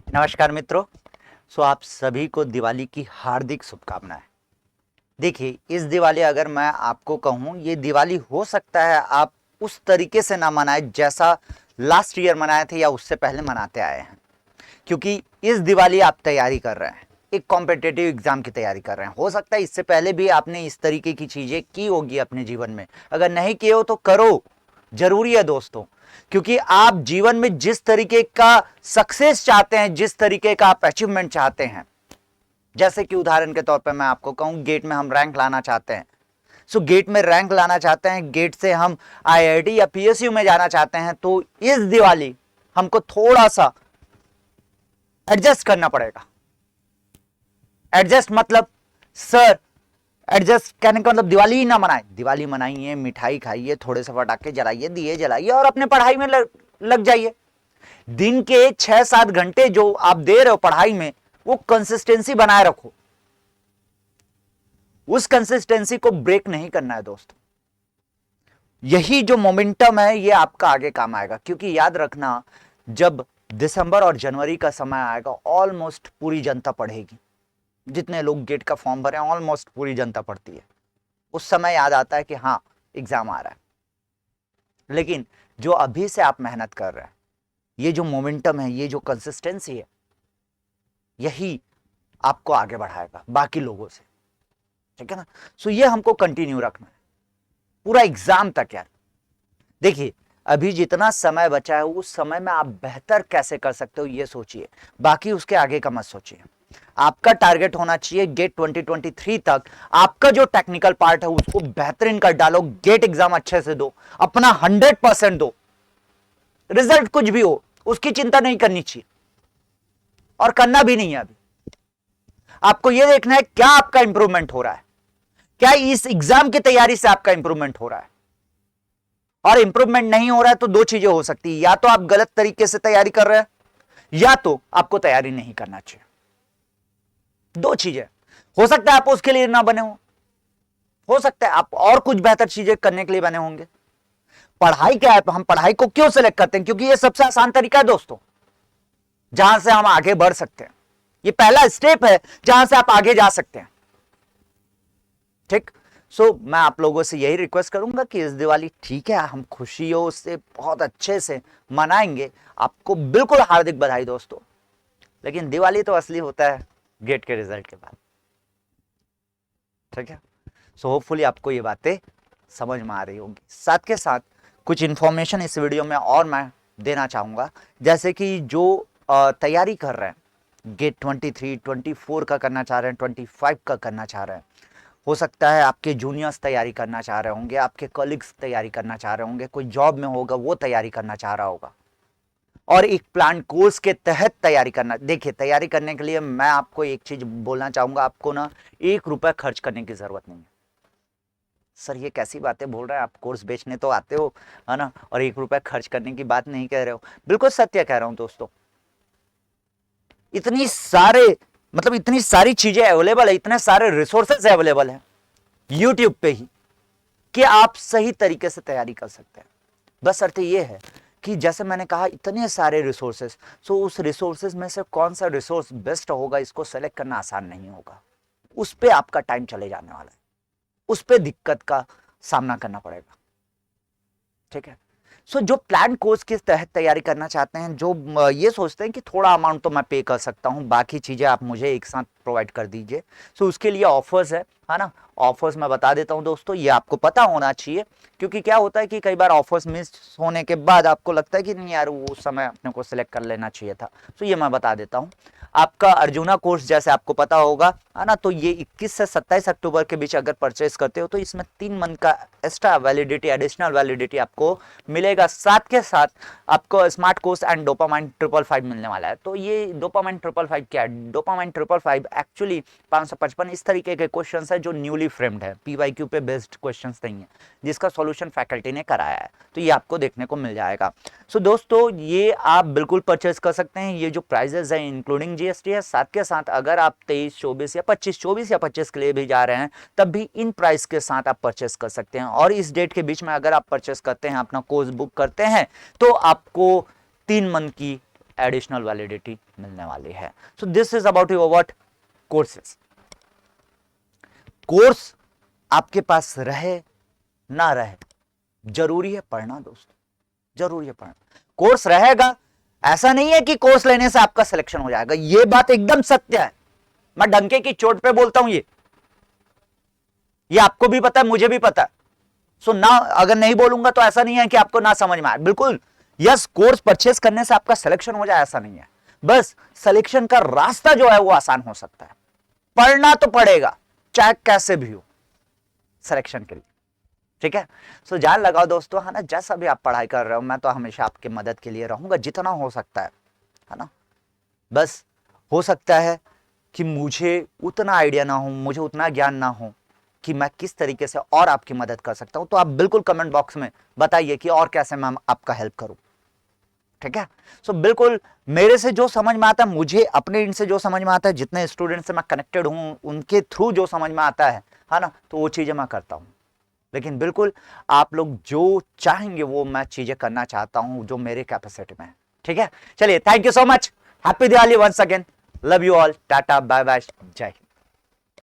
नमस्कार मित्रों। आप सभी को दिवाली की हार्दिक शुभकामनाएं। देखिए, इस दिवाली अगर मैं आपको कहूं, ये दिवाली हो सकता है आप उस तरीके से ना मनाएं जैसा लास्ट ईयर मनाए थे या उससे पहले मनाते आए हैं, क्योंकि इस दिवाली आप तैयारी कर रहे हैं, एक कॉम्पिटिटिव एग्जाम की तैयारी कर रहे हैं। हो सकता है इससे पहले भी आपने इस तरीके की चीजें की होगी अपने जीवन में। अगर नहीं किए हो तो करो, जरूरी है दोस्तों। क्योंकि आप जीवन में जिस तरीके का सक्सेस चाहते हैं, जिस तरीके का आप अचीवमेंट चाहते हैं, जैसे कि उदाहरण के तौर पर मैं आपको कहूं, गेट में हम रैंक लाना चाहते हैं। गेट में रैंक लाना चाहते हैं, गेट से हम आईआईटी या पीएसयू में जाना चाहते हैं, तो इस दिवाली हमको थोड़ा सा एडजस्ट करना पड़ेगा। एडजस्ट मतलब सर, एडजस्ट कहने का मतलब दिवाली ही ना मनाए, दिवाली मनाइए, मिठाई खाइए, थोड़े से पटाखे जलाइए, दिए जलाइए और अपने पढ़ाई में लग जाइए। दिन के 6-7 घंटे जो आप दे रहे हो पढ़ाई में, वो कंसिस्टेंसी बनाए रखो। उस कंसिस्टेंसी को ब्रेक नहीं करना है दोस्तों। यही जो मोमेंटम है ये आपका आगे काम आएगा, क्योंकि याद रखना, जब दिसंबर और जनवरी का समय आएगा, ऑलमोस्ट पूरी जनता पढ़ेगी। जितने लोग गेट का फॉर्म भरे, ऑलमोस्ट पूरी जनता पढ़ती है। उस समय याद आता है कि हाँ, एग्जाम आ रहा है। लेकिन जो अभी से आप मेहनत कर रहे हैं, ये जो मोमेंटम है, ये जो कंसिस्टेंसी है, यही आपको आगे बढ़ाएगा बाकी लोगों से। ठीक है ना? ये हमको कंटिन्यू रखना है पूरा एग्जाम तक यार। देखिए, अभी जितना समय बचा है, उस समय में आप बेहतर कैसे कर सकते हो ये सोचिए, बाकी उसके आगे का मत सोचिए। आपका टारगेट होना चाहिए गेट 2023 तक आपका जो टेक्निकल पार्ट है उसको बेहतरीन कर डालो। गेट एग्जाम अच्छे से दो, अपना 100% दो। रिजल्ट कुछ भी हो उसकी चिंता नहीं करनी चाहिए, और करना भी नहीं है। अभी आपको यह देखना है क्या आपका इंप्रूवमेंट हो रहा है, क्या इस एग्जाम की तैयारी से आपका इंप्रूवमेंट हो रहा है। और इंप्रूवमेंट नहीं हो रहा है तो दो चीजें हो सकती है, या तो आप गलत तरीके से तैयारी कर रहे हैं, या तो आपको तैयारी नहीं करना चाहिए। दो चीजें हो सकता है। आप उसके लिए ना बने हो सकता है आप और कुछ बेहतर चीजें करने के लिए बने होंगे। पढ़ाई क्या है, हम पढ़ाई को क्यों सिलेक्ट करते हैं? क्योंकि ये सबसे आसान तरीका है दोस्तों, जहां से हम आगे बढ़ सकते हैं। ये पहला स्टेप है जहां से आप आगे जा सकते हैं। ठीक। मैं आप लोगों से यही रिक्वेस्ट करूंगा कि इस दिवाली, ठीक है, हम खुशियों से बहुत अच्छे से मनाएंगे। आपको बिल्कुल हार्दिक बधाई दोस्तों। लेकिन दिवाली तो असली होता है गेट के रिजल्ट के बाद। ठीक है? होपफुली आपको ये बातें समझ में आ रही होगी। साथ के साथ कुछ इंफॉर्मेशन इस वीडियो में और मैं देना चाहूंगा, जैसे कि जो तैयारी कर रहे हैं, गेट 23, 24 का करना चाह रहे हैं, 25 का करना चाह रहे हैं, हो सकता है आपके जूनियर्स तैयारी करना चाह रहे होंगे, आपके कलीग्स तैयारी करना चाह रहे होंगे, कोई जॉब में होगा वो तैयारी करना चाह रहा होगा, और एक प्लान कोर्स के तहत तैयारी करना। देखिए, तैयारी करने के लिए मैं आपको एक चीज बोलना चाहूंगा, आपको ना 1 रुपया खर्च करने की जरूरत नहीं है। सर, ये कैसी बातें बोल रहे हैं आप? कोर्स बेचने तो आते हो, है ना, और 1 रुपया खर्च करने की बात नहीं कह रहे हो। बिल्कुल सत्य कह रहा हूं दोस्तों। इतनी सारे मतलब इतनी सारी चीजें अवेलेबल है, इतने सारे रिसोर्सेज अवेलेबल है यूट्यूब पे ही, कि आप सही तरीके से तैयारी कर सकते हैं। बस अर्थ ये है कि जैसे मैंने कहा, इतने सारे रिसोर्सेज, उस रिसोर्सेज में से कौन सा रिसोर्स बेस्ट होगा, इसको सेलेक्ट करना आसान नहीं होगा। उस पे आपका टाइम चले जाने वाला है, उस पे दिक्कत का सामना करना पड़ेगा। ठीक है? जो प्लान कोर्स के तहत तैयारी करना चाहते हैं, जो ये सोचते हैं कि थोड़ा अमाउंट तो मैं पे कर सकता हूं, बाकी चीजें आप मुझे एक साथ प्रोवाइड कर दीजिए, उसके लिए ऑफर्स है ना। ऑफर्स मैं बता देता हूं दोस्तों, ये आपको पता होना चाहिए, क्योंकि क्या होता है कि कई बार ऑफर्स मिस होने के बाद आपको लगता है कि नहीं यार, वो समय अपने को सिलेक्ट कर लेना चाहिए था। ये मैं बता देता हूं। आपका अर्जुना कोर्स जैसे आपको पता होगा, है ना, तो ये 21 से 27 अक्टूबर के बीच अगर परचेस करते हो तो इसमें 3 मंथ का एक्स्ट्रा वैलिडिटी, एडिशनल वैलिडिटी आपको मिलेगा। साथ के साथ आपको स्मार्ट कोर्स एंड डोपामाइन 555 मिलने वाला है। तो ये डोपामाइन 555 क्या है? डोपामाइन 555 एक्चुअली 555 इस तरीके के क्वेश्चन है जो न्यूली फ्रेम्ड है, पीवाईक्यू पे बेस्ड क्वेश्चन नहीं है, जिसका सॉल्यूशन फैकल्टी ने कराया है। तो ये आपको देखने को मिल जाएगा। दोस्तों, ये आप बिल्कुल परचेस कर सकते हैं। ये जो प्राइजेस है इंक्लूडिंग जीएसटी है। साथ के साथ अगर आप 23-24 या 25 के लिए भी जा रहे हैं, तब भी इन प्राइस के साथ आप परचेस कर सकते हैं। और इस डेट के बीच में अगर आप परचेस करते हैं, अपना कोर्स बुक करते हैं, तो आपको 3 मंथ की एडिशनल वैलिडिटी मिलने वाली है। So this is about your what courses. Course आपके पास रहे ना रहे, जरूरी है पढ़ना दोस्तों, जरूरी है पढ़ना। कोर्स रहेगा, ऐसा नहीं है कि कोर्स लेने से आपका सिलेक्शन हो जाएगा, यह बात एकदम सत्य है, मैं डंके की चोट पे बोलता हूं। ये आपको भी पता है, मुझे भी पता है। सो ना, अगर नहीं बोलूंगा तो ऐसा नहीं है कि आपको ना समझ में आए, बिल्कुल यस, कोर्स परचेस करने से आपका सिलेक्शन हो जाए ऐसा नहीं है, बस सिलेक्शन का रास्ता जो है वो आसान हो सकता है। पढ़ना तो पड़ेगा चाहे कैसे भी हो सिलेक्शन के लिए, ठीक है। सो जान लगाओ दोस्तों, है ना, जैसा भी आप पढ़ाई कर रहे हो, मैं तो हमेशा आपकी मदद के लिए रहूंगा जितना हो सकता है ना। बस हो सकता है कि मुझे उतना आइडिया ना हो, मुझे उतना ज्ञान ना हो कि मैं किस तरीके से और आपकी मदद कर सकता हूं, तो आप बिल्कुल कमेंट बॉक्स में बताइए कि और कैसे मैं आपका हेल्प करूं, ठीक है। सो बिल्कुल मेरे से जो समझ में आता है, मुझे अपने इनसे जो समझ में आता है, जितने स्टूडेंट से मैं कनेक्टेड हूं उनके थ्रू जो समझ में आता है ना, तो वो चीजें मैं करता हूं। लेकिन बिल्कुल आप लोग जो चाहेंगे वो मैं चीजें करना चाहता हूं जो मेरे कैपेसिटी में है, ठीक है। चलिए, thank you so much, happy Diwali once again, love you all, tata bye bye, जय हिंद।